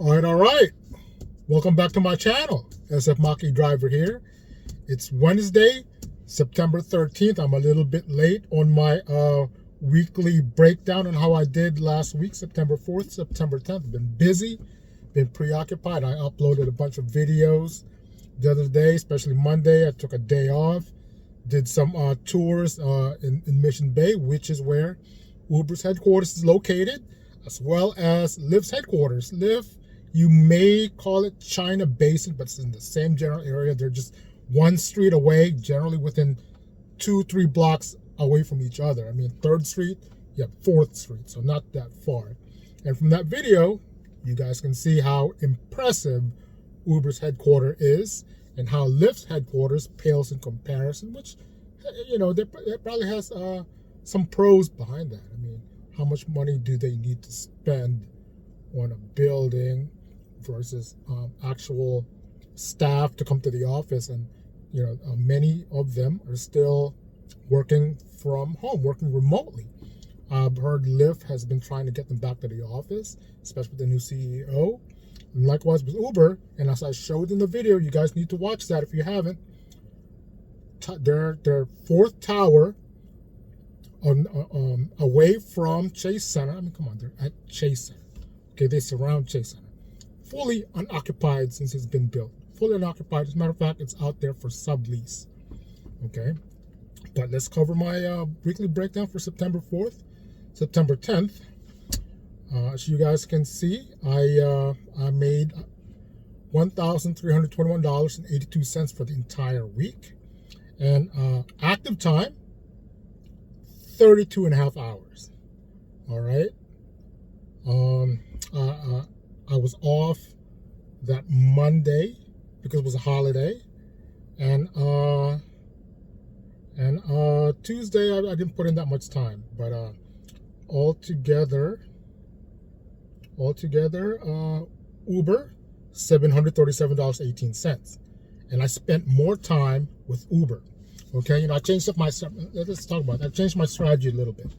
All right. Welcome back to my channel. SF Maki Driver here. It's Wednesday, September 13th. I'm a little bit late on my weekly breakdown on how I did last week, September 4th, September 10th. I've been busy, been preoccupied. I uploaded a bunch of videos the other day, especially Monday. I took a day off, did some tours in Mission Bay, which is where Uber's headquarters is located, as well as Lyft's headquarters. Lyft, you may call it China Basin, but it's in the same general area. They're just one street away, generally within 2-3 blocks away from each other. I mean, 3rd Street, you have 4th Street, so not that far. And from that video, you guys can see how impressive Uber's headquarters is and how Lyft's headquarters pales in comparison, which, you know, it probably has some pros behind that. I mean, how much money do they need to spend on a building versus actual staff to come to the office? And you know, many of them are still working from home, working remotely. I've heard Lyft has been trying to get them back to the office, especially with the new CEO. And likewise with Uber. And as I showed in the video, you guys need to watch that if you haven't. Their 4th tower away from Chase Center. I mean, come on, they're at Chase Center. Okay, they surround Chase Center. Fully unoccupied since it's been built. Fully unoccupied. As a matter of fact, it's out there for sublease. Okay, but let's cover my weekly breakdown for September 4th, September 10th. As you guys can see, I made $1,321.82 for the entire week, and active time 32 and a half hours. All right. I was off that Monday because it was a holiday, and Tuesday I didn't put in that much time, but altogether Uber $737.18, and I spent more time with Uber. Okay, you know, I changed up my. Let's talk about that. I changed my strategy a little bit.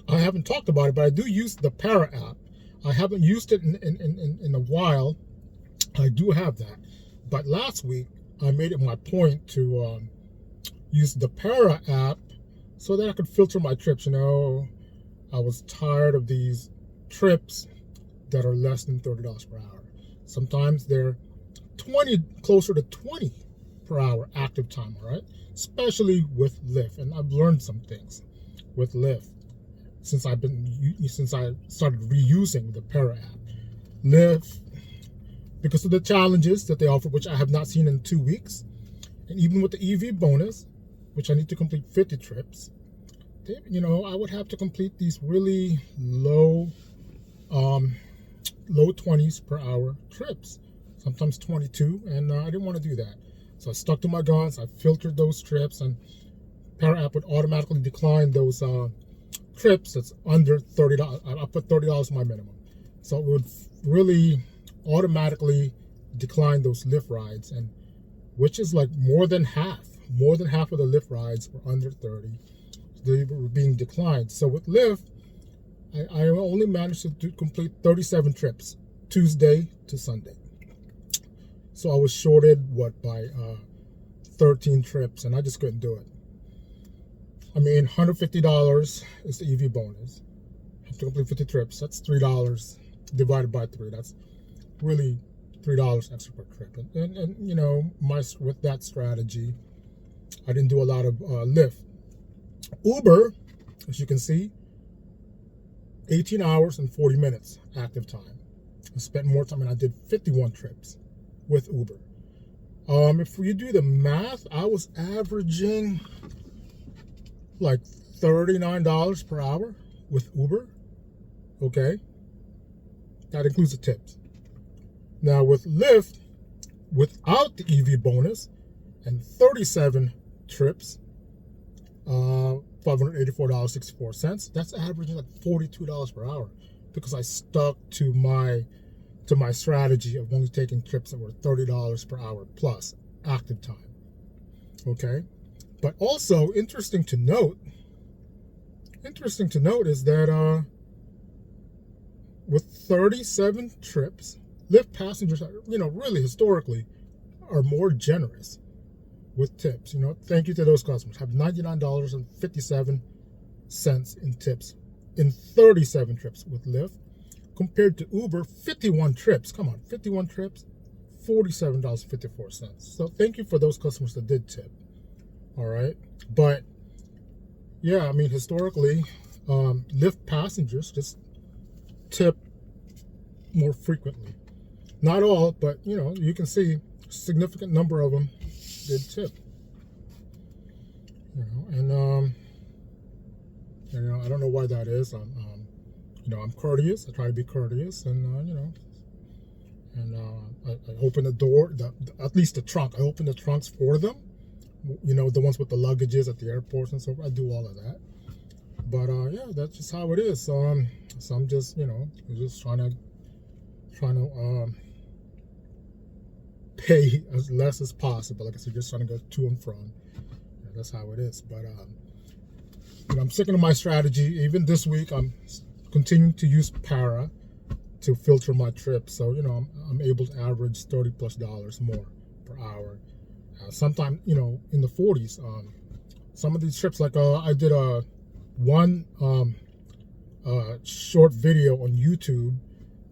I haven't talked about it, but I do use the Para app. I haven't used it in a while. I do have that, but last week I made it my point to use the Para app so that I could filter my trips. You know, I was tired of these trips that are less than $30 per hour. Sometimes they're closer to 20 per hour active time. All right, especially with Lyft, and I've learned some things with Lyft since I started reusing the Para app. Lyft, because of the challenges that they offer, which I have not seen in 2 weeks, and even with the EV bonus, which I need to complete 50 trips, you know, I would have to complete these really low 20s per hour trips, sometimes 22, and I didn't want to do that. So I stuck to my guns. I filtered those trips, and Para app would automatically decline those trips that's under $30. I put $30 my minimum, so it would really automatically decline those Lyft rides, and which is like more than half of the Lyft rides were under 30. They were being declined. So with Lyft, I only managed to complete 37 trips, Tuesday to Sunday. So I was shorted by 13 trips, and I just couldn't do it. I mean, $150 is the EV bonus. I have to complete 50 trips. That's $3 divided by 3. That's really $3 extra per trip. And you know, with that strategy, I didn't do a lot of Lyft. Uber, as you can see, 18 hours and 40 minutes active time. I spent more time, and I did 51 trips with Uber. If you do the math, I was averaging like $39 per hour with Uber. Okay, that includes the tips. Now with Lyft, without the EV bonus and 37 trips, $584.64. That's averaging like $42 per hour, because I stuck to my strategy of only taking trips that were $30 per hour plus active time. Okay, but also interesting to note is that with 37 trips, Lyft passengers, really historically, are more generous with tips. Thank you to those customers. Have $99.57 in tips in 37 trips with Lyft, compared to Uber, 51 trips. Come on, 51 trips, $47.54. So thank you for those customers that did tip. All right, but yeah, I mean, historically, Lyft passengers just tip more frequently. Not all, but you can see a significant number of them did tip. And I don't know why that is. I'm courteous. I try to be courteous, and I open the door, at least the trunk. I open the trunks for them. The ones with the luggages at the airports and so forth. I do all of that. But yeah, that's just how it is. So I'm just just trying to pay as less as possible. Like I said, just trying to go to and from. That's how it is. But I'm sticking to my strategy. Even this week, I'm continuing to use Para to filter my trips. So I'm able to average $30+ more per hour. Sometimes in the 40s. Some of these trips, like I did one short video on YouTube.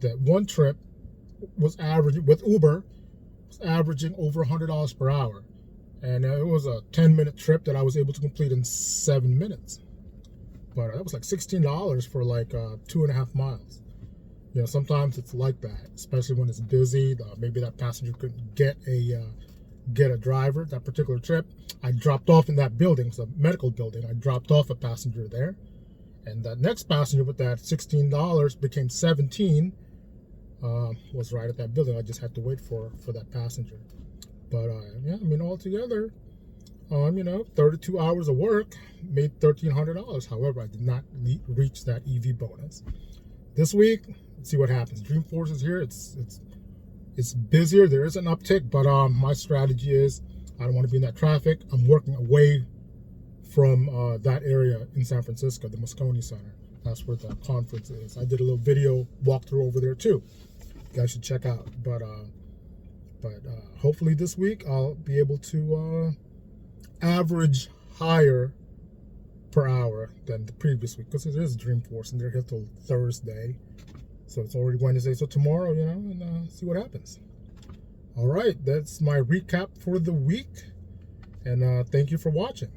That one trip was averaging with Uber, was averaging over $100 per hour, and it was a 10-minute trip that I was able to complete in 7 minutes. But that was like $16 for like 2.5 miles. Sometimes it's like that, especially when it's busy. Maybe that passenger couldn't get a driver that particular trip. I dropped off in that building. It's a medical building. I dropped off a passenger there, and that next passenger with that $16 became $17. Was right at that building. I just had to wait for that passenger. But yeah, I mean, altogether, 32 hours of work made $1,300. However, I did not reach that EV bonus. This week, let's see what happens. Dreamforce is here. It's busier. There is an uptick, but my strategy is I don't want to be in that traffic. I'm working away from that area in San Francisco, the Moscone Center. That's where the conference is. I did a little video walkthrough over there too. You guys should check out. But hopefully this week I'll be able to average higher per hour than the previous week, because it is Dreamforce and they're here till Thursday. So it's already Wednesday. So tomorrow, and see what happens. All right, that's my recap for the week. And thank you for watching.